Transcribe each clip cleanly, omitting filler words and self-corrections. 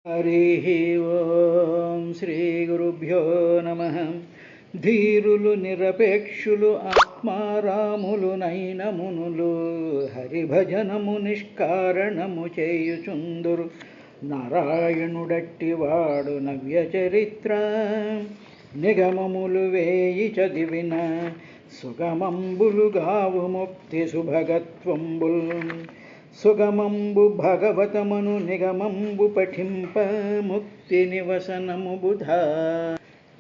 హరి ఓం శ్రీ గురుభ్యో నమః. ధీరులు నిరపేక్షులు ఆత్మారాములు నైన మునులు హరిభజనము నిష్కారణము చేయుచుందురు. నారాయణుడట్టివాడు నవ్య చరిత్ర నిగమములు వేయి చదివిన సుగమంబులుగావు ముక్తి సుభగత్వంబుల్. సుగమంబు భగవతమను నిగమంబు పఠింప ముక్తి నివసనము బుధ.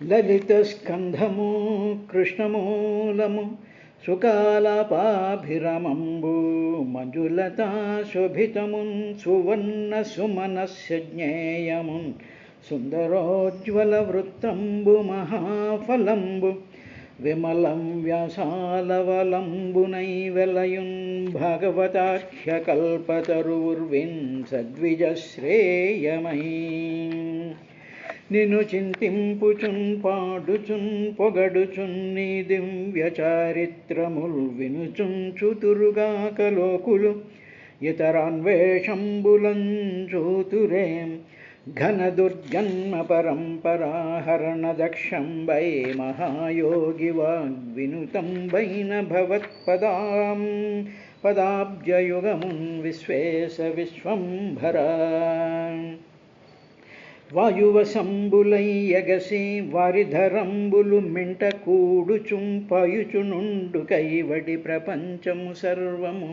లలిత స్కంధము కృష్ణమూలము సుకాలాపాభిరమంబు మంజులతా శోభితమున్ సువర్ణ సుమనస్య జ్ఞేయమున్. సుందరోజ్వల వృత్తంబు మహాఫలంబు విమలం వ్యాసాలవలంబునై వెలయున్. భగవతాఖ్య కల్పతరుర్విన్ సద్విజశ్రేయమై. నిన్ను చింతింపుచున్ పాడుచున్ పొగడుచున్ నీ దివ్య చారిత్రముల్ వినుచున్ చుతురుగాక లోకులు ఇతరాన్వేషంబులం చూతురేం. ఘన దుర్జన్మ పరంపరాహరణ దక్షంబై మహాయోగి వాగ్వినుతంబైన భవత్పదాం పదాబ్జయుగమున్ విశ్వేశ విశ్వంభర. వాయువసంబులై ఎగసి వారిధరంబులు మింట కూడుచుంపయుచునుండు కైవడి ప్రపంచము సర్వము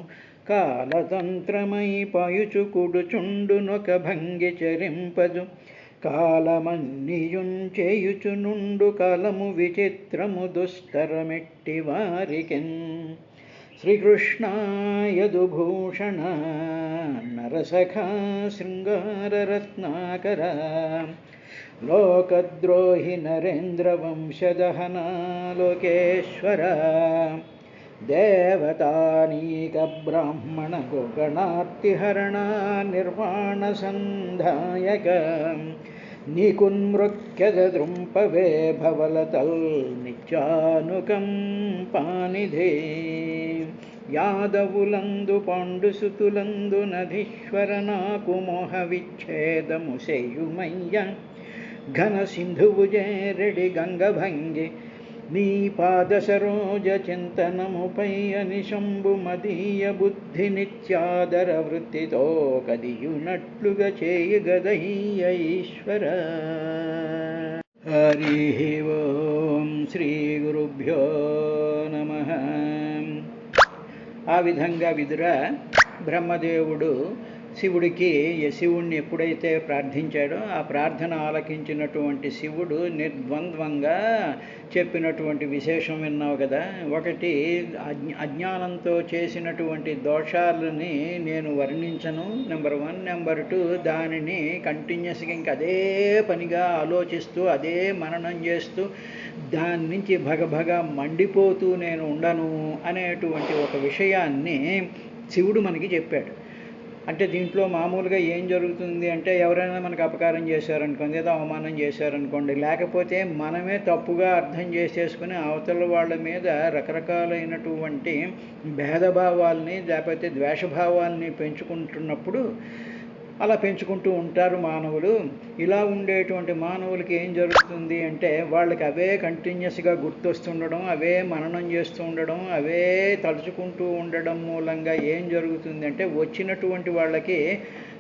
కాలతంత్రమై పాయుచు కుడుచుండునొక భంగి చరింపదు. కాలమన్నియున్ చేయుచునుండు కాలము విచిత్రము దుస్తరమెట్టి వారికెన్. శ్రీకృష్ణ యదుభూషణ నరసఖా శృంగారరత్నాకర. లోకద్రోహి నరేంద్ర వంశదహన లోకేశ్వర. దేవతానీక బ్రాహ్మణ గోగణార్తిహరణ నిర్వాణ సంధాయక. నీకున్మృక్యద దృంపవే భవలతల్ నిత్యానుకంపానిధే. యాదవులందు పాండుసుతులందు నధీశ్వర నాకు మోహ విచ్ఛేదము సేయుమయ్య. ఘన సింధువు జేరెడి గంగభంగి నీ పాద సరోజ చింతనముపై అనిశంబు మదీయ బుద్ధి నిత్యాదర వృత్తితో కదియునట్లుగా చేయగదయ్య ఈశ్వర. హరి ఓం శ్రీ గురుభ్యో నమః. ఆ విధంగా విదుర బ్రహ్మదేవుడు శివుణ్ణి ఎప్పుడైతే ప్రార్థించాడో ఆ ప్రార్థన ఆలకించినటువంటి శివుడు నిర్ద్వంద్వంగా చెప్పినటువంటి విశేషం విన్నావు కదా. ఒకటి, అజ్ఞానంతో చేసినటువంటి దోషాలని నేను వర్ణించను, నెంబర్ 1. నెంబర్ 2, దానిని కంటిన్యూస్గా ఇంక అదే పనిగా ఆలోచిస్తూ అదే మననం చేస్తూ దాని నుంచి భగభగ మండిపోతూ నేను ఉండను అనేటువంటి ఒక విషయాన్ని శివుడు మనకి చెప్పాడు. అంటే దీంట్లో మామూలుగా ఏం జరుగుతుంది అంటే, ఎవరైనా మనకు అపకారం చేశారనుకోండి, ఏదో అవమానం చేశారనుకోండి, లేకపోతే మనమే తప్పుగా అర్థం చేసేసుకుని అవతల వాళ్ళ మీద రకరకాలైనటువంటి భేదభావాల్ని లేకపోతే ద్వేషభావాల్ని పెంచుకుంటున్నప్పుడు అలా పెంచుకుంటూ ఉంటారు మానవులు. ఇలా ఉండేటువంటి మానవులకి ఏం జరుగుతుంది అంటే, వాళ్ళకి అవే కంటిన్యూస్గా గుర్తొస్తుండడం, అవే మననం చేస్తూ ఉండడం, అవే తలుచుకుంటూ ఉండడం మూలంగా ఏం జరుగుతుంది అంటే, వచ్చినటువంటి వాళ్ళకి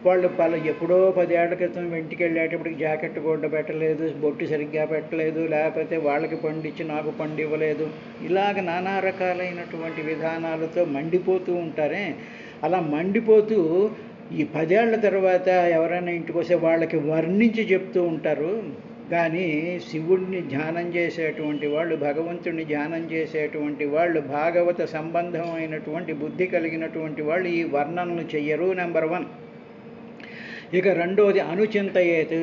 వాళ్ళు ఎప్పుడో 10 ఏళ్ల క్రితం వెంటికి వెళ్ళేటప్పటికి జాకెట్ గొడ్డ పెట్టలేదు, బొట్టు సరిగ్గా పెట్టలేదు, లేకపోతే వాళ్ళకి పండిచ్చి నాకు పండు ఇవ్వలేదు, ఇలాగ నానా రకాలైనటువంటి విధానాలతో మండిపోతూ ఉంటారే. అలా మండిపోతూ ఈ 10 ఏళ్ల తర్వాత ఎవరైనా ఇంటికి వస్తే వాళ్ళకి వర్ణించి చెప్తూ ఉంటారు. కానీ శివుడిని ధ్యానం చేసేటువంటి వాళ్ళు, భగవంతుడిని ధ్యానం చేసేటువంటి వాళ్ళు, భాగవత సంబంధమైనటువంటి బుద్ధి కలిగినటువంటి వాళ్ళు ఈ వర్ణనలు చెయ్యరు. నెంబర్ 1. ఇక రెండోది, అనుచింతయేత్,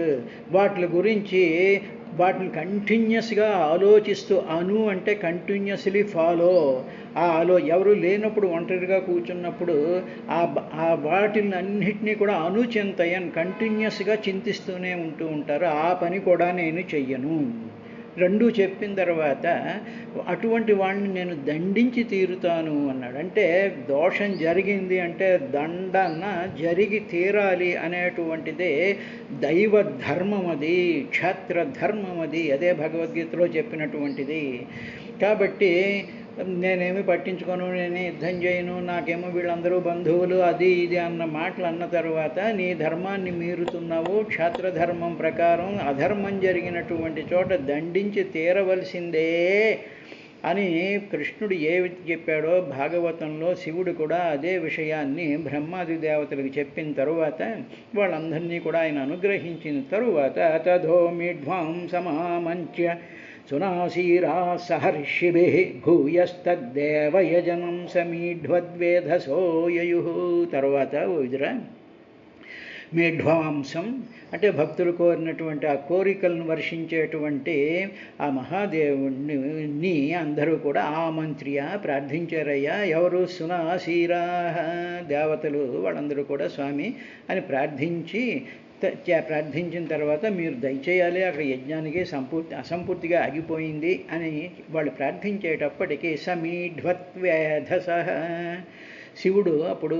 వాటి గురించి వాటిని కంటిన్యూస్గా ఆలోచిస్తూ, అను అంటే కంటిన్యూస్లీ ఫాలో. ఎవరు లేనప్పుడు ఒంటరిగా కూర్చున్నప్పుడు ఆ వాటిని అన్నిటినీ కూడా అనుచింతయన్ కంటిన్యూస్గా చింతిస్తూనే ఉంటూ ఉంటారు. ఆ పని కూడా నేను చెయ్యను. రెండూ చెప్పిన తర్వాత అటువంటి వాడిని నేను దండించి తీరుతాను అన్నాడు. అంటే దోషం జరిగింది అంటే దండన జరిగి తీరాలి అనేటువంటిదే దైవ ధర్మం, అది క్షేత్ర ధర్మం, అది అదే భగవద్గీతలో చెప్పినటువంటిది. కాబట్టి నేనేమి పట్టించుకోను, నేను యుద్ధం చేయను, నాకేమో వీళ్ళందరూ బంధువులు, అది ఇది అన్న మాటలు అన్న తర్వాత నీ ధర్మాన్ని మీరుతున్నావు, క్షేత్రధర్మం ప్రకారం అధర్మం జరిగినటువంటి చోట దండించి తీరవలసిందే అని కృష్ణుడు ఏవి చెప్పాడో భాగవతంలో శివుడు కూడా అదే విషయాన్ని బ్రహ్మాది దేవతలకు చెప్పిన తరువాత వాళ్ళందరినీ కూడా ఆయన అనుగ్రహించిన తరువాత తథోమిధ్వాంసమామంచ్య సునాసీరా సహర్షిభిః భూయస్తద్దేవయజనం సమీఢ్వద్వేధసో యయుః. తర్వాత విదురా, మేఢ్వాంసం అంటే భక్తులు కోరినటువంటి ఆ కోరికలను వర్షించేటువంటి ఆ మహాదేవుని అందరూ కూడా ఆమంత్ర్య ప్రార్థించారయ్యా. ఎవరు? సునాసీరా దేవతలు వాళ్ళందరూ కూడా స్వామి అని ప్రార్థించిన తర్వాత మీరు దయచేయాలి, అక్కడ యజ్ఞానికి అసంపూర్తిగా ఆగిపోయింది అని వాళ్ళు ప్రార్థించేటప్పటికీ సమీఢ్వత్వేధస శివుడు అప్పుడు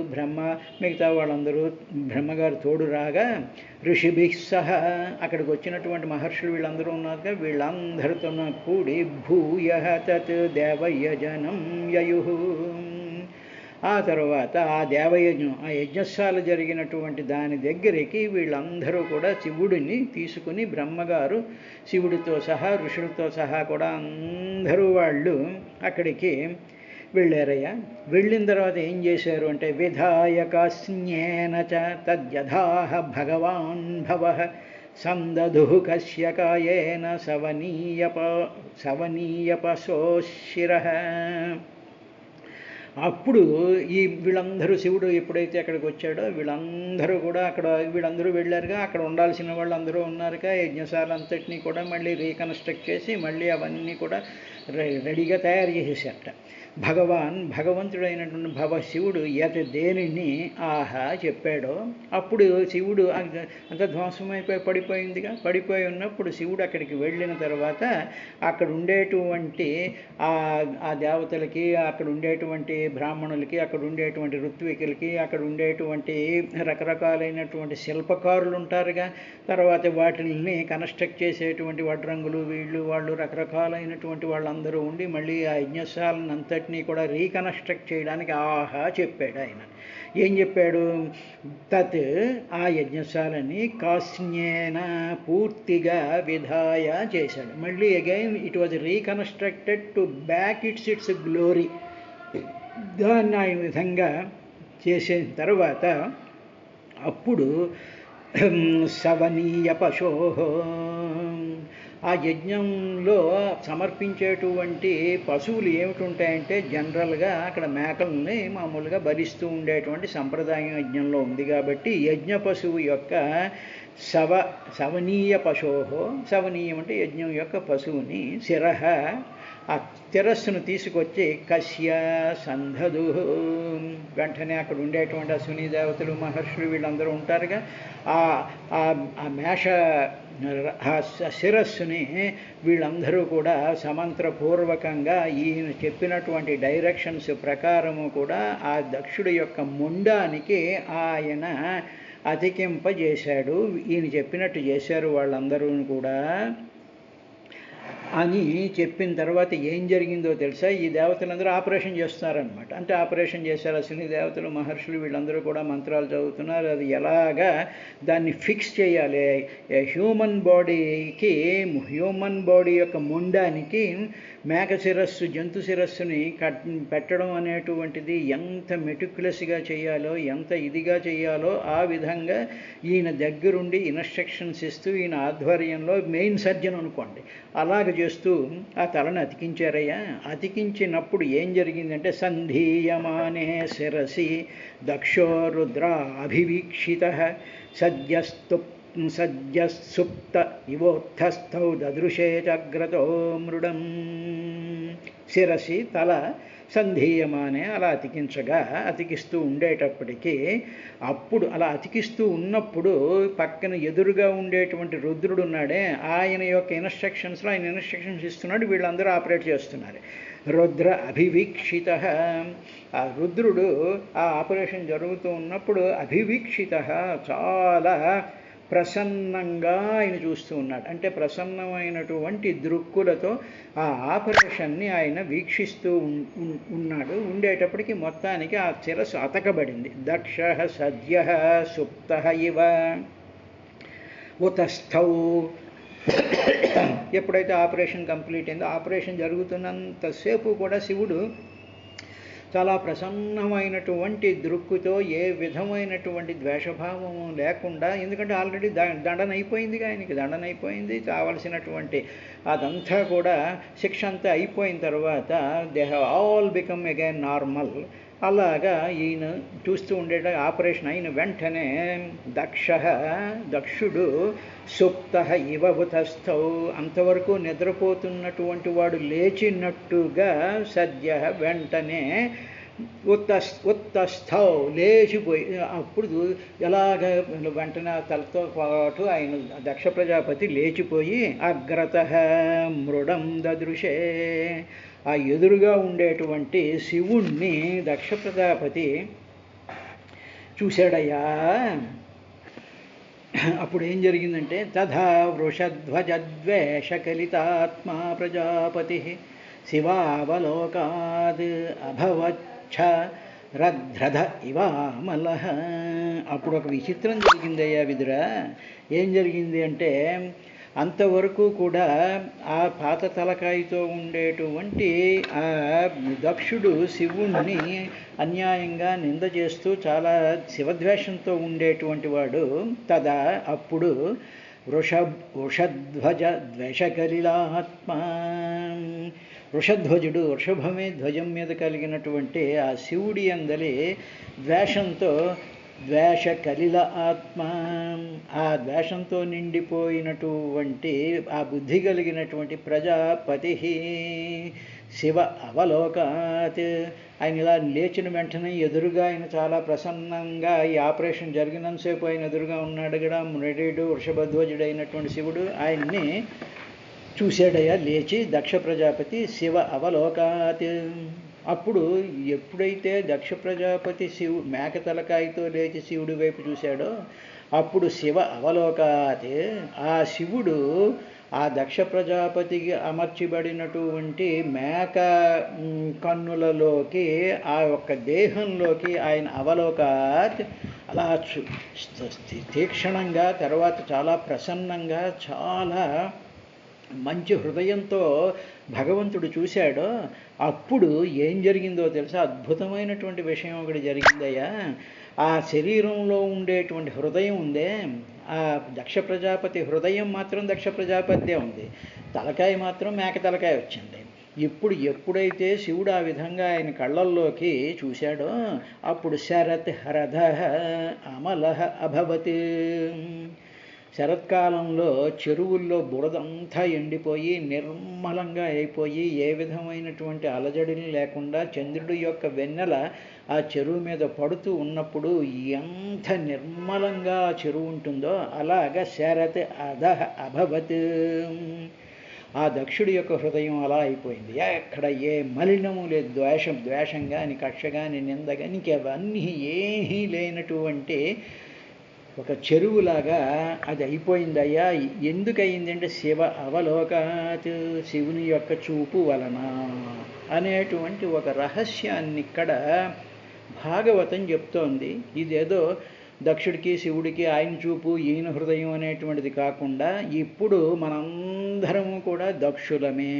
మిగతా వాళ్ళందరూ బ్రహ్మగారు తోడు రాగా ఋషిభిః సహ అక్కడికి వచ్చినటువంటి మహర్షులు వీళ్ళందరూ ఉన్నారుగా, వీళ్ళందరితో కూడి భూయః తత్ దేవయజనం యయుః. ఆ తర్వాత ఆ దేవయజ్ఞం, ఆ యజ్ఞశాల జరిగినటువంటి దాని దగ్గరికి వీళ్ళందరూ కూడా శివుడిని తీసుకుని బ్రహ్మగారు శివుడితో సహా ఋషులతో సహా కూడా అందరూ వాళ్ళు అక్కడికి వెళ్ళారయ్యా. వెళ్ళిన తర్వాత ఏం చేశారు అంటే విధాయకాస్న్యేన చ తద్యథాహ భగవాన్ భవః సందధుః కశ్యకాయేన సవనీయపశోశిరః. అప్పుడు ఈ వీళ్ళందరూ శివుడు ఎప్పుడైతే అక్కడికి వచ్చాడో వీళ్ళందరూ కూడా వీళ్ళందరూ వెళ్ళారుగా, అక్కడ ఉండాల్సిన వాళ్ళందరూ ఉన్నారుగా, యజ్ఞశాల అంతటినీ కూడా మళ్ళీ రీకన్స్ట్రక్ట్ చేసి మళ్ళీ అవన్నీ కూడా రెడీగా తయారు చేసేసారట. భగవంతుడైనటువంటి శివుడు దేనిని ఆహా చెప్పాడో అప్పుడు శివుడు అంత ధ్వంసమైపోయి పడిపోయి ఉన్నప్పుడు శివుడు అక్కడికి వెళ్ళిన తర్వాత అక్కడ ఉండేటువంటి ఆ దేవతలకి, అక్కడ ఉండేటువంటి బ్రాహ్మణులకి, అక్కడ ఉండేటువంటి ఋత్వికులకి, అక్కడ ఉండేటువంటి రకరకాలైనటువంటి శిల్పకారులు ఉంటారుగా, తర్వాత వాటిని కన్స్ట్రక్ట్ చేసేటువంటి వడ్రంగులు వాళ్ళు రకరకాలైనటువంటి వాళ్ళందరూ ఉండి మళ్ళీ ఆ యజ్ఞశాలను అంతటినీ కూడా రీకన్స్ట్రక్ట్ చేయడానికి ఆహా చెప్పాడు. ఆయన ఏం చెప్పాడు? తత్ ఆ యజ్ఞశాలని కాస్న్యేన పూర్తిగా విధాయ చేశాడు. మళ్ళీ again it was reconstructed to back it's glory. దాన్ని ఆ విధంగా చేసిన తర్వాత అప్పుడు సవనీయ పశోః ఆ యజ్ఞంలో సమర్పించేటువంటి పశువులు ఏమిటి ఉంటాయంటే జనరల్గా అక్కడ మేకల్ని మామూలుగా భరిస్తూ ఉండేటువంటి సంప్రదాయం యజ్ఞంలో ఉంది. కాబట్టి యజ్ఞ పశువు యొక్క సవనీయ పశోః, సవనీయం అంటే యజ్ఞం యొక్క పశువుని శిరః ఆ శిరస్సును తీసుకొచ్చి కశ్య సంధదు వెంటనే అక్కడ ఉండేటువంటి అశ్విని దేవతలు మహర్షులు వీళ్ళందరూ ఉంటారుగా, ఆ మేష శిరస్సుని వీళ్ళందరూ కూడా సమంత్రపూర్వకంగా ఈయన చెప్పినటువంటి డైరెక్షన్స్ ప్రకారము కూడా ఆ దక్షుడి యొక్క ముండానికి ఆయన అతికింపజేశాడు. ఈయన చెప్పినట్టు చేశారు వాళ్ళందరూ కూడా అని చెప్పిన తర్వాత ఏం జరిగిందో తెలుసా? ఈ దేవతలందరూ ఆపరేషన్ చేస్తున్నారనమాట. అంటే ఆపరేషన్ చేశారు అశ్విని దేవతలు మహర్షులు వీళ్ళందరూ కూడా మంత్రాలు చదువుతున్నారు. అది ఎలాగా దాన్ని ఫిక్స్ చేయాలి, హ్యూమన్ బాడీ యొక్క ముండానికి మేక శిరస్సు జంతు శిరస్సుని పెట్టడం అనేటువంటిది ఎంత మెటిక్యులస్గా చేయాలో, ఎంత ఇదిగా చేయాలో ఆ విధంగా ఈయన దగ్గరుండి ఇన్స్ట్రక్షన్స్ ఇస్తూ ఈయన ఆధ్వర్యంలో మెయిన్ సర్జన్ అనుకోండి అలాగ చేస్తూ ఆ తలను అతికించారయ్యా. అతికించినప్పుడు ఏం జరిగిందంటే సంధీయమానే శిరసి దక్షో రుద్రాభివీక్షితః సద్యసుప్త ఇవోత్థస్థౌ దదృశే జాగ్రతో మృడం. శిరసి తల సంధీయమానే అలా అతికిస్తూ ఉండేటప్పటికీ అప్పుడు అలా అతికిస్తూ ఉన్నప్పుడు పక్కన ఎదురుగా ఉండేటువంటి రుద్రుడు ఉన్నాడే ఆయన యొక్క ఇన్స్ట్రక్షన్స్లో ఆయన ఇన్స్ట్రక్షన్స్ ఇస్తున్నాడు, వీళ్ళందరూ ఆపరేట్ చేస్తున్నారు. రుద్ర అభివీక్షిత, ఆ రుద్రుడు ఆ ఆపరేషన్ జరుగుతూ ఉన్నప్పుడు అభివీక్షిత చాలా ప్రసన్నంగా ఆయన చూస్తూ ఉన్నాడు. అంటే ప్రసన్నమైనటువంటి దృక్కులతో ఆ ఆపరేషన్ని ఆయన వీక్షిస్తూ ఉన్నాడు. ఉండేటప్పటికి మొత్తానికి ఆ శిరస్సు అతకబడింది. దక్ష సద్య సుప్త ఇవ ఉతస్థౌ. ఎప్పుడైతే ఆపరేషన్ కంప్లీట్ అయిందో, ఆపరేషన్ జరుగుతున్నంతసేపు కూడా శివుడు చాలా ప్రసన్నమైనటువంటి దృక్కుతో ఏ విధమైనటువంటి ద్వేషభావము లేకుండా, ఎందుకంటే ఆల్రెడీ దండన అయిపోయిందిగా, ఆయనకి దండన అయిపోయింది, కావలసినటువంటి అదంతా కూడా శిక్ష అంతా అయిపోయిన తర్వాత they have all become again normal. అలాగా ఈయన చూస్తూ ఉండేట ఆపరేషన్ అయిన వెంటనే దక్షుడు సుప్త ఇవ ఉతస్థౌ, అంతవరకు నిద్రపోతున్నటువంటి వాడు లేచినట్టుగా సద్య వెంటనే ఉత్తస్థౌ లేచిపోయి, అప్పుడు ఎలాగ వెంటనే తలతో పాటు ఆయన దక్ష ప్రజాపతి లేచిపోయి అగ్రత మృడం దదృశే, ఆ ఎదురుగా ఉండేటువంటి శివుణ్ణి దక్ష ప్రజాపతి చూశాడయ్యా. అప్పుడు ఏం జరిగిందంటే తథా వృషధ్వజద్వేషకలితాత్మా ప్రజాపతి శివావలోకాద్ అభవచ్చ రధ్రధ ఇవామలః. అప్పుడు ఒక విచిత్రం జరిగిందయ్యా విదురా. ఏం జరిగింది అంటే, అంతవరకు కూడా ఆ పాత తలకాయతో ఉండేటువంటి ఆ దక్షుడు శివుణ్ణి అన్యాయంగా నింద చేస్తూ చాలా శివద్వేషంతో ఉండేటువంటి వాడు. తదా అప్పుడు వృషధ్వజ ద్వేషకలిలాత్మా, వృషధ్వజుడు వృషభమే ధ్వజం మీద కలిగినటువంటి ఆ శివుడి అందలి ద్వేషంతో ద్వేష కలిల ఆత్మ, ఆ ద్వేషంతో నిండిపోయినటువంటి ఆ బుద్ధి కలిగినటువంటి ప్రజాపతి శివ అవలోకాత్, ఆయన ఇలా లేచిన వెంటనే ఎదురుగా ఆయన చాలా ప్రసన్నంగా ఈ ఆపరేషన్ జరిగినంతసేపు ఆయన ఎదురుగా ఉన్నాడు కదా మృడేడు వృషభధ్వజుడైనటువంటి శివుడు, ఆయన్ని చూశాడయ్యా లేచి దక్ష ప్రజాపతి శివ అవలోకాత్. అప్పుడు ఎప్పుడైతే దక్ష ప్రజాపతి మేక తలకాయతో లేచి శివుడి వైపు చూశాడో అప్పుడు శివ అవలోకాత్, ఆ శివుడు ఆ దక్ష ప్రజాపతికి అమర్చబడినటువంటి మేక కన్నులలోకి ఆ యొక్క దేహంలోకి ఆయన అవలోకాత్ అలా తీక్షణంగా, తర్వాత చాలా ప్రసన్నంగా, చాలా మంచి హృదయంతో భగవంతుడు చూశాడో అప్పుడు ఏం జరిగిందో తెలుసా? అద్భుతమైనటువంటి విషయం ఒకటి జరిగిందయ్యా. ఆ శరీరంలో ఉండేటువంటి హృదయం ఉందే, ఆ దక్ష ప్రజాపతి హృదయం మాత్రం దక్ష ప్రజాపతిదే ఉంది, తలకాయ మాత్రం మేక తలకాయ వచ్చింది. ఇప్పుడు ఎప్పుడైతే శివుడు ఆ విధంగా ఆయన కళ్ళల్లోకి చూశాడో అప్పుడు శరత్ హరధ అమలః అభవత్. శరత్కాలంలో చెరువుల్లో బురదంతా ఎండిపోయి నిర్మలంగా అయిపోయి ఏ విధమైనటువంటి అలజడిని లేకుండా చంద్రుడి యొక్క వెన్నెల ఆ చెరువు మీద పడుతూ ఉన్నప్పుడు ఎంత నిర్మలంగా ఆ చెరువు ఉంటుందో అలాగా శరత్ అధః అభవత్. ఆ దక్షుడి యొక్క హృదయం అలా అయిపోయింది. ఎక్కడ ఏ మలినము లేదు, ద్వేషం కానీ కక్ష కానీ నింద కానీ ఇంకవన్నీ ఏమీ లేనటువంటి ఒక చెరువులాగా అది అయిపోయిందయ్యా. ఎందుకు అయిందంటే శివ అవలోకాత్, శివుని యొక్క చూపు వలన అనేటువంటి ఒక రహస్యాన్ని ఇక్కడ భాగవతం చెప్తోంది. ఇదేదో దక్షుడికి శివుడికి ఆయన చూపు ఈయన హృదయం అనేటువంటిది కాకుండా ఇప్పుడు మనందరము కూడా దక్షులమే.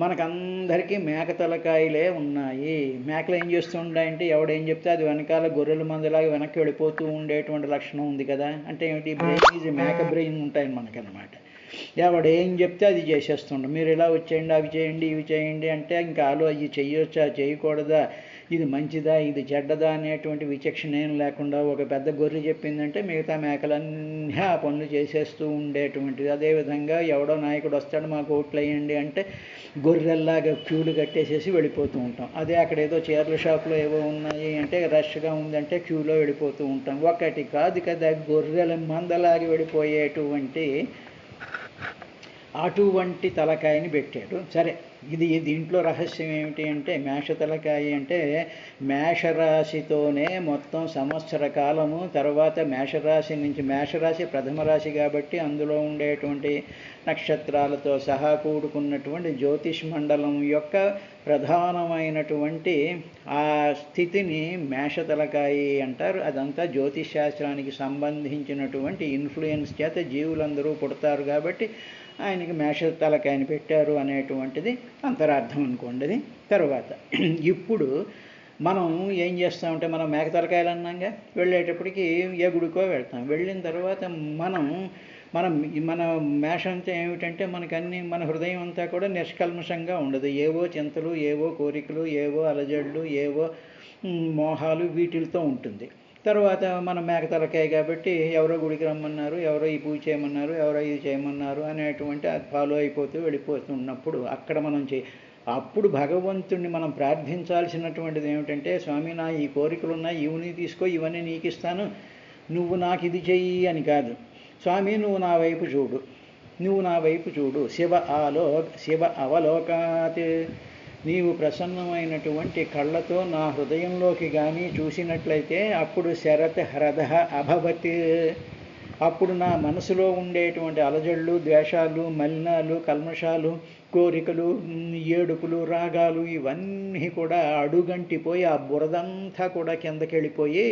మనకందరికీ మేక తలకాయలే ఉన్నాయి. మేకలు ఏం చేస్తుంటాయంటే ఎవడేం చెప్తే అది వెనకాల గొర్రెల మందిలాగా వెనక్కి వెళ్ళిపోతూ ఉండేటువంటి లక్షణం ఉంది కదా. అంటే ఏమిటి? బ్రెయిన్ ఈజ్ మేక బ్రెయిన్ ఉంటాయి మనకన్నమాట. ఎవడేం చెప్తే అది చేసేస్తుండ. మీరు ఇలా వచ్చేయండి, అవి చేయండి, ఇవి చేయండి అంటే ఇంకా అవి చెయ్యొచ్చా చేయకూడదా, ఇది మంచిదా ఇది చెడ్డదా అనేటువంటి విచక్షణ ఏం లేకుండా ఒక పెద్ద గొర్రె చెప్పిందంటే మిగతా మేకలన్నీ ఆ పనులు చేసేస్తూ ఉండేటువంటిది. అదేవిధంగా ఎవడో నాయకుడు వస్తాడు మాకు ఓట్లు వేయండి అంటే గొర్రెల్లాగా క్యూలు కట్టేసేసి వెళ్ళిపోతూ ఉంటాం. అదే అక్కడ ఏదో చీరల షాపులో ఏవో ఉన్నాయి అంటే రష్గా ఉందంటే క్యూలో వెళ్ళిపోతూ ఉంటాం. ఒకటి కాదు కదా, గొర్రెల మందలాగి వెళ్ళిపోయేటువంటి అటువంటి తలకాయని పెట్టాడు. సరే, దీంట్లో రహస్యం ఏమిటి అంటే మేష తలకాయ అంటే మేషరాశితోనే మొత్తం సంవత్సర కాలము, తర్వాత మేషరాశి నుంచి, మేషరాశి ప్రథమ రాశి కాబట్టి అందులో ఉండేటువంటి నక్షత్రాలతో సహా కూడుకున్నటువంటి జ్యోతిష్ మండలం యొక్క ప్రధానమైనటువంటి ఆ స్థితిని మేష తలకాయి అంటారు. అదంతా జ్యోతిష్ శాస్త్రానికి సంబంధించినటువంటి ఇన్ఫ్లుయెన్స్ చేత జీవులందరూ పుడతారు కాబట్టి ఆయనకి మేష తలకాయని పెట్టారు అనేటువంటిది అంతరార్థం అనుకోండి. తర్వాత ఇప్పుడు మనం ఏం చేస్తామంటే మనం మేక తలకాయలు అన్నాగా, వెళ్ళేటప్పటికి ఏ గుడికో వెళ్తాం. వెళ్ళిన తర్వాత మన మేషంతో ఏమిటంటే మనకన్నీ మన హృదయం అంతా కూడా నిష్కల్మషంగా ఉండదు. ఏవో చింతలు, ఏవో కోరికలు, ఏవో అలజడులు, ఏవో మోహాలు వీటితో ఉంటుంది. తర్వాత మన మేక తలకాయ కాబట్టి ఎవరో గుడికి రమ్మన్నారు, ఎవరో ఈ పూజ చేయమన్నారు, ఎవరో ఇది చేయమన్నారు అనేటువంటి అది ఫాలో అయిపోతూ వెళ్ళిపోతున్నప్పుడు అక్కడ మనం అప్పుడు భగవంతుణ్ణి మనం ప్రార్థించాల్సినటువంటిది ఏమిటంటే, స్వామి నా ఈ కోరికలు ఉన్నాయి, ఇవన్నీ తీసుకో, ఇవన్నీ నీకు ఇస్తాను, నువ్వు నాకు ఇది చెయ్యి అని కాదు. స్వామి నువ్వు నా వైపు చూడు, నువ్వు నా వైపు చూడు, శివ అవలోకాత్, నీవు ప్రసన్నమైనటువంటి కళ్ళతో నా హృదయంలోకి కానీ చూసినట్లయితే అప్పుడు శరత్ హ్రద అభవత్, అప్పుడు నా మనసులో ఉండేటువంటి అలజళ్ళు, ద్వేషాలు, మలినాలు, కల్మషాలు, కోరికలు, ఏడుపులు, రాగాలు ఇవన్నీ కూడా అడుగంటిపోయి ఆ బురదంతా కూడా కిందకెళ్ళిపోయి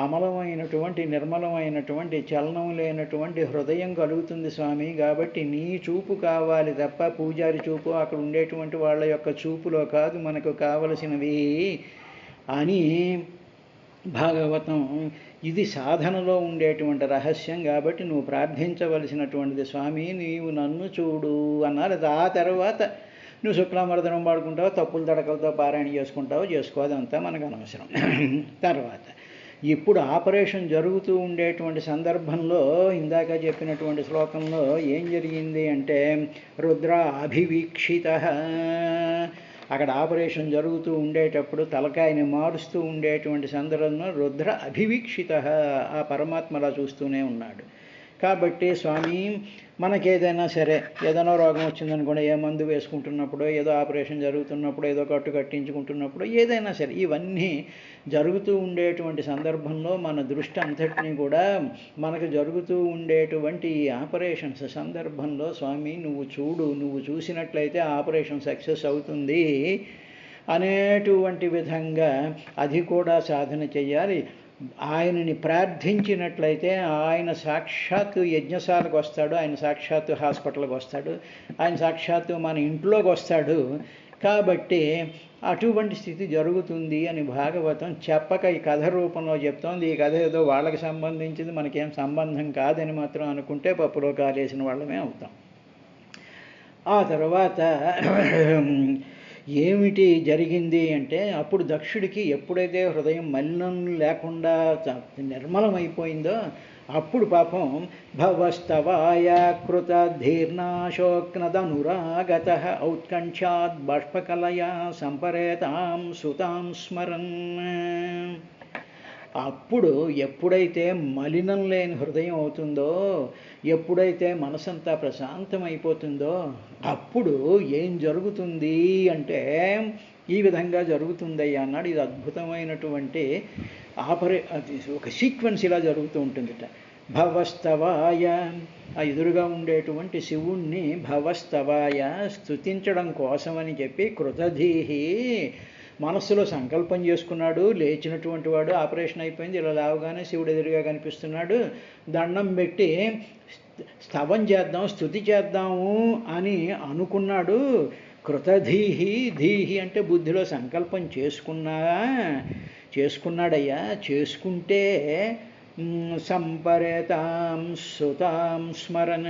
అమలమైనటువంటి నిర్మలమైనటువంటి చలనం లేనటువంటి హృదయం కలుగుతుంది స్వామి. కాబట్టి నీ చూపు కావాలి తప్ప పూజారి చూపు అక్కడ ఉండేటువంటి వాళ్ళ యొక్క చూపులో కాదు మనకు కావలసినవి అని భాగవతం. ఇది సాధనలో ఉండేటువంటి రహస్యం. కాబట్టి నువ్వు ప్రార్థించవలసినటువంటిది స్వామి నీవు నన్ను చూడు అన్నారు. ఆ తర్వాత నువ్వు శుక్లామర్దనం పాడుకుంటావు, తప్పులు తడకలతో పారాయణ చేసుకుంటావు, చేసుకోదంతా మనకు అనవసరం. తర్వాత ఇప్పుడు ఆపరేషన్ జరుగుతూ ఉండేటువంటి సందర్భంలో ఇందాక చెప్పినటువంటి శ్లోకంలో ఏం జరిగింది అంటే రుద్ర అభివీక్షిత, అక్కడ ఆపరేషన్ జరుగుతూ ఉండేటప్పుడు తలకాయని మారుస్తూ ఉండేటువంటి సందర్భంలో రుద్ర అభివీక్షిత, ఆ పరమాత్మలా చూస్తూనే ఉన్నాడు. కాబట్టి స్వామి మనకేదైనా సరే ఏదైనా రోగం వచ్చిందనుకోండి, ఏ మందు వేసుకుంటున్నప్పుడు, ఏదో ఆపరేషన్ జరుగుతున్నప్పుడు, ఏదో కట్టు కట్టించుకుంటున్నప్పుడు, ఏదైనా సరే ఇవన్నీ జరుగుతూ ఉండేటువంటి సందర్భంలో మన దృష్టి అంతటినీ కూడా మనకు జరుగుతూ ఉండేటువంటి ఆపరేషన్స్ సందర్భంలో స్వామి నువ్వు చూడు, నువ్వు చూసినట్లయితే ఆపరేషన్ సక్సెస్ అవుతుంది అనేటువంటి విధంగా అది కూడా సాధన చెయ్యాలి. ఆయనని ప్రార్థించినట్లయితే ఆయన సాక్షాత్తు యజ్ఞశాలకు వస్తాడు, ఆయన సాక్షాత్తు హాస్పిటల్కి వస్తాడు, ఆయన సాక్షాత్తు మన ఇంట్లోకి వస్తాడు. కాబట్టి అటువంటి స్థితి జరుగుతుంది అని భాగవతం చెప్పక ఈ కథ రూపంలో చెప్తోంది. ఈ కథ ఏదో వాళ్ళకి సంబంధించింది, మనకేం సంబంధం కాదని మాత్రం అనుకుంటే పప్పులో కాలేసిన వాళ్ళమే అవుతాం. ఆ తర్వాత ఏమిటి జరిగింది అంటే అప్పుడు దక్షుడికి ఎప్పుడైతే హృదయం మలినం లేకుండా నిర్మలమైపోయిందో అప్పుడు పాపం భవస్తవాయ కృత ధీర్నాశోక్నదనురాగత ఔత్కంఠ్యాద్ బాష్పకలయా సంపరేతాం సుతాం స్మరన్. అప్పుడు ఎప్పుడైతే మలినం లేని హృదయం అవుతుందో, ఎప్పుడైతే మనసంతా ప్రశాంతమైపోతుందో అప్పుడు ఏం జరుగుతుంది అంటే ఈ విధంగా జరుగుతుందయ్యా అన్నాడు. ఇది అద్భుతమైనటువంటి అది ఒక సీక్వెన్స్ ఇలా జరుగుతూ ఉంటుందిట. భవస్తవాయ, ఆ ఎదురుగా ఉండేటువంటి శివుణ్ణి భవస్తవాయ స్తుతించడం కోసమని చెప్పి కృతధీహి మనస్సులో సంకల్పం చేసుకున్నాడు. లేచినటువంటి వాడు ఆపరేషన్ అయిపోయింది, ఇలా లేవగానే శివుడు ఎదురుగా కనిపిస్తున్నాడు. దండం పెట్టి స్తవం చేద్దాం, స్తుతి చేద్దాము అని అనుకున్నాడు. కృతధీహి, ధీహి అంటే బుద్ధిలో సంకల్పం చేసుకున్నాడయ్యా. చేసుకుంటే సంపరేతాం సుతాం స్మరణ,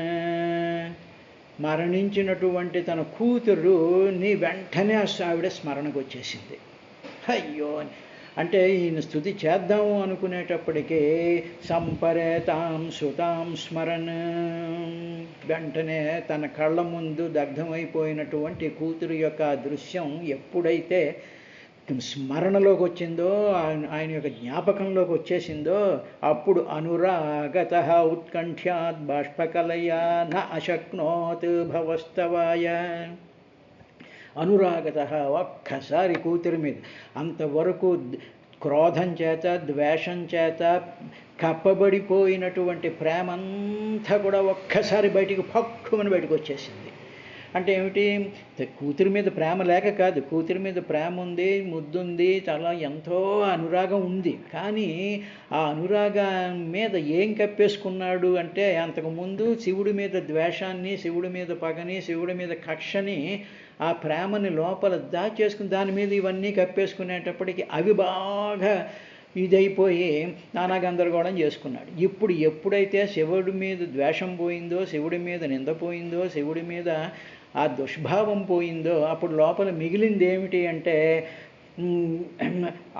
మరణించినటువంటి తన కూతురుని వెంటనే ఆవిడ స్మరణకు వచ్చేసింది. అయ్యో అని. అంటే ఈయన స్తుతి చేద్దాము అనుకునేటప్పటికీ సంపరేతాం సుతాం స్మరన్, వెంటనే తన కళ్ళ ముందు దగ్ధమైపోయినటువంటి కూతురు యొక్క దృశ్యం ఎప్పుడైతే స్మరణలోకి వచ్చిందో, ఆయన యొక్క జ్ఞాపకంలోకి వచ్చేసిందో, అప్పుడు అనురాగత ఉత్కంఠ్యాత్ బాష్పకలయా న అశక్నోత్ భవస్తవాయ. అనురాగత, ఒక్కసారి కూతురి మీద అంతవరకు క్రోధం చేత ద్వేషం చేత కప్పబడిపోయినటువంటి ప్రేమంతా కూడా ఒక్కసారి బయటికి పక్కుమని బయటకు వచ్చేసింది. అంటే ఏమిటి, కూతురి మీద ప్రేమ లేక కాదు, కూతురి మీద ప్రేమ ఉంది, ముద్దుంది, చాలా ఎంతో అనురాగం ఉంది. కానీ ఆ అనురాగం మీద ఏం కప్పేసుకున్నాడు అంటే, అంతకుముందు శివుడి మీద ద్వేషాన్ని, శివుడి మీద పగని, శివుడి మీద కక్షని, ఆ ప్రేమని లోపల దాచేసుకుని దాని మీద ఇవన్నీ కప్పేసుకునేటప్పటికి అవి బాగా ఇదైపోయి నానా గందరగోళం చేసుకున్నాడు. ఇప్పుడు ఎప్పుడైతే శివుడి మీద ద్వేషం పోయిందో, శివుడి మీద నింద పోయిందో, శివుడి మీద ఆ దుష్భావం పోయిందో, అప్పుడు లోపల మిగిలింది ఏమిటి అంటే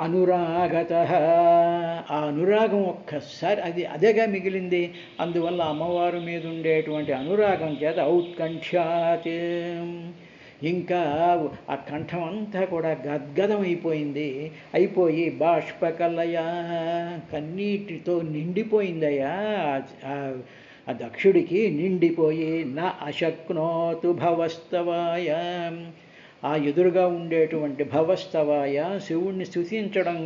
అనురాగత. ఆ అనురాగం ఒక్కసారి అదేగా మిగిలింది. అందువల్ల అమ్మవారి మీద ఉండేటువంటి అనురాగం చేత ఔత్కంఠ్యాత్, ఇంకా ఆ కంఠం అంతా కూడా గద్గదం అయిపోయి బాష్పకలయ, కన్నీటితో నిండిపోయిందయ్యా. ఆ దక్షుడికి నిండిపోయి నా అశక్నోతు భవస్తవాయ, ఆ ఎదురుగా ఉండేటువంటి భవస్తవాయ శివుణ్ణి స్తుతించడం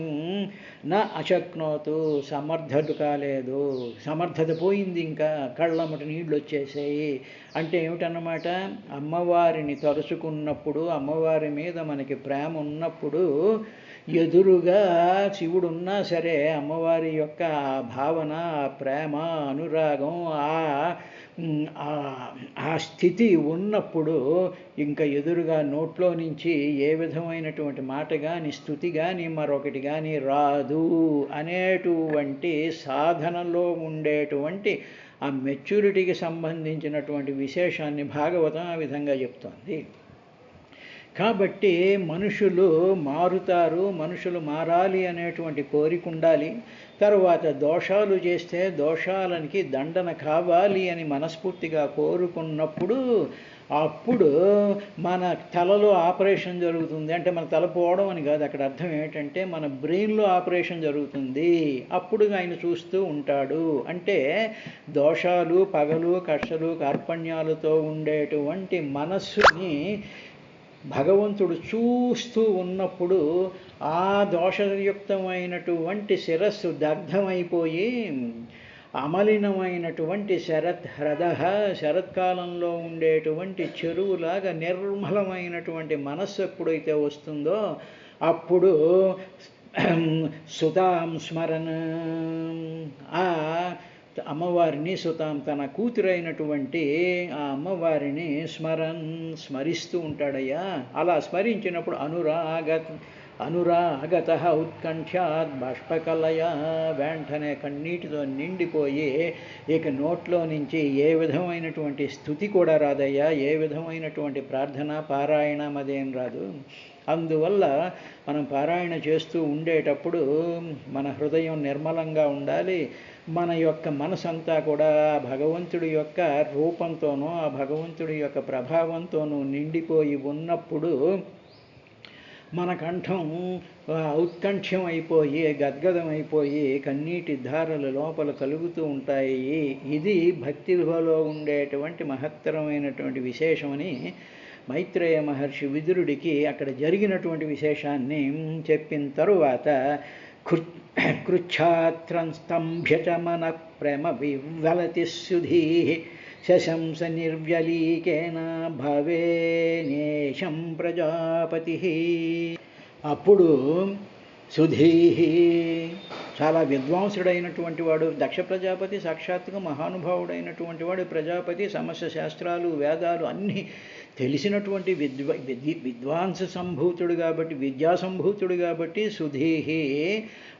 నా అశక్నోతు, సమర్థత కాలేదు, సమర్థత పోయింది, ఇంకా కళ్ళమ్మట నీళ్ళు వచ్చేసాయి. అంటే ఏమిటన్నమాట, అమ్మవారిని తలుచుకున్నప్పుడు, అమ్మవారి మీద మనకి ప్రేమ ఉన్నప్పుడు, ఎదురుగా శివుడు ఉన్నా సరే అమ్మవారి యొక్క భావన, ప్రేమ, అనురాగం, ఆ స్థితి ఉన్నప్పుడు ఇంకా ఎదురుగా నోట్లో నుంచి ఏ విధమైనటువంటి మాట కానీ, స్తుతి కానీ, మరొకటి కానీ రాదు అనేటువంటి సాధనలో ఉండేటువంటి ఆ మెచ్యూరిటీకి సంబంధించినటువంటి విశేషాన్ని భాగవతం ఆ విధంగా చెప్తోంది. కాబట్టి మనుషులు మారుతారు, మనుషులు మారాలి అనేటువంటి కోరిక ఉండాలి. తరువాత దోషాలు చేస్తే దోషాలకి దండన కావాలి అని మనస్ఫూర్తిగా కోరుకున్నప్పుడు, అప్పుడు మన తలలో ఆపరేషన్ జరుగుతుంది. అంటే మన తల పోవడం అని కాదు, అక్కడ అర్థం ఏంటంటే మన బ్రెయిన్లో ఆపరేషన్ జరుగుతుంది. అప్పుడు ఆయన చూస్తూ ఉంటాడు. అంటే దోషాలు, పగలు, కక్షలు, కార్పణ్యాలతో ఉండేటువంటి మనస్సుని భగవంతుడు చూస్తూ ఉన్నప్పుడు ఆ దోషయుక్తమైనటువంటి శిరస్సు దగ్ధమైపోయి అమలినమైనటువంటి శరత్కాలంలో ఉండేటువంటి చెరువులాగా నిర్మలమైనటువంటి మనస్సు ఎప్పుడైతే వస్తుందో అప్పుడు సుతాం స్మరణ, ఆ అమ్మవారిని, సుతాం తన కూతురైనటువంటి ఆ అమ్మవారిని స్మరిస్తూ ఉంటాడయ్యా. అలా స్మరించినప్పుడు అనురాగత ఉత్కంఠ్యాత్ బాష్పకలయ, వెంటనే కన్నీటితో నిండిపోయి ఇక నోట్లో నుంచి ఏ విధమైనటువంటి స్థుతి కూడా రాదయ్యా, ఏ విధమైనటువంటి ప్రార్థన, పారాయణ అదేం రాదు. అందువల్ల మనం పారాయణ చేస్తూ ఉండేటప్పుడు మన హృదయం నిర్మలంగా ఉండాలి. మన యొక్క మనసంతా కూడా భగవంతుడి యొక్క రూపంతోనూ, ఆ భగవంతుడి యొక్క ప్రభావంతోనూ నిండిపోయి ఉన్నప్పుడు మన కంఠం ఉత్కంఠ్యం అయిపోయి, గద్గదమైపోయి, కన్నీటి ధారలు లోపల కలుగుతూ ఉంటాయి. ఇది భక్తిలో ఉండేటువంటి మహత్తరమైనటువంటి విశేషమని మైత్రేయ మహర్షి విదురుడికి అక్కడ జరిగినటువంటి విశేషాన్ని చెప్పిన తరువాత కృచ్ఛాత్రం స్తంభ్యచ మన ప్రేమ వివలతి సుధీ శశంస నిర్వ్యలీకేన భవేనేశం ప్రజాపతి. అప్పుడు సుధీ, చాలా విద్వాంసుడైనటువంటి వాడు, దక్ష ప్రజాపతి సాక్షాత్తుగా మహానుభావుడైనటువంటి వాడు. ప్రజాపతి సమస్త శాస్త్రాలు, వేదాలు అన్నీ తెలిసినటువంటి విద్వాంస సంభూతుడు కాబట్టి, విద్యా సంభూతుడు కాబట్టి సుధీహి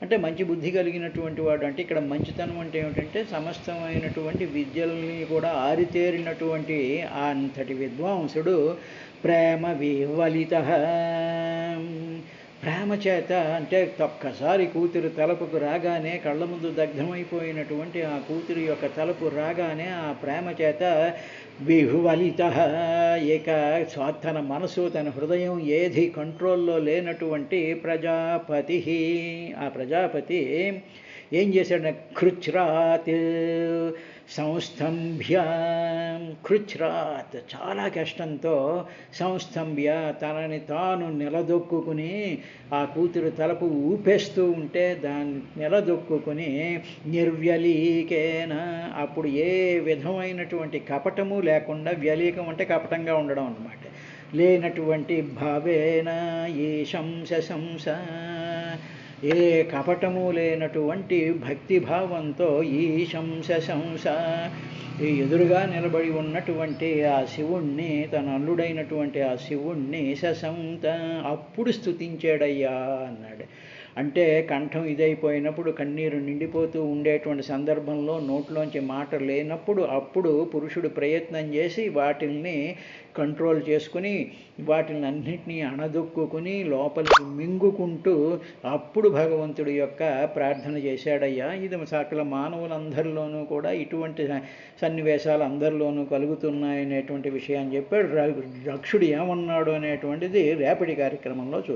అంటే మంచి బుద్ధి కలిగినటువంటి వాడు. అంటే ఇక్కడ మంచితనం అంటే ఏమిటంటే సమస్తమైనటువంటి విద్యల్ని కూడా ఆరితేరినటువంటి అంతటి విద్వాంసుడు. ప్రేమ వివలిత, ప్రేమ చేత అంటే ఒక్కసారి కూతురు తలపుకు రాగానే కళ్ళ ముందు దగ్ధమైపోయినటువంటి ఆ కూతురు యొక్క తలుపు రాగానే ఆ ప్రేమ చేత విహువలిత ఇక తన మనసు తన హృదయం ఏది కంట్రోల్లో లేనటువంటి ప్రజాపతి, ఆ ప్రజాపతి ఏం చేశాడు? కృచ్రాత్ సంస్థంభ్య, కృచ్రాత్ చాలా కష్టంతో, సంస్థంభ్య తనని తాను నిలదొక్కుని ఆ కూతురు తలపు ఊపేస్తూ ఉంటే దాన్ని నిలదొక్కుని నిర్వ్యలీకేన, అప్పుడు ఏ విధమైనటువంటి కపటము లేకుండా, వ్యలీకం అంటే కపటంగా ఉండడం అన్నమాట, లేనటువంటి భావేన ఈ శంస ఏ కపటము లేనటువంటి భక్తిభావంతో ఈ శంస ఈ ఎదురుగా నిలబడి ఉన్నటువంటి ఆ శివుణ్ణి, తన అల్లుడైనటువంటి ఆ శివుణ్ణి ససంత అప్పుడు స్తుతించాడయ్యా అన్నాడు. అంటే కంఠం ఇదైపోయినప్పుడు, కన్నీరు నిండిపోతూ ఉండేటువంటి సందర్భంలో నోట్లోంచి మాట లేనప్పుడు, అప్పుడు పురుషుడు ప్రయత్నం చేసి వాటిల్ని కంట్రోల్ చేసుకుని వాటిని అన్నింటినీ అణదొక్కుని లోపలికి మింగుకుంటూ అప్పుడు భగవంతుడి యొక్క ప్రార్థన చేశాడయ్యా. ఇది సకల మానవులందరిలోనూ కూడా ఇటువంటి సన్నివేశాలు అందరిలోనూ కలుగుతున్నాయనేటువంటి విషయాన్ని చెప్పాడు. రక్షుడు ఏమన్నాడు అనేటువంటిది రేపటి కార్యక్రమంలో చూద్దాం.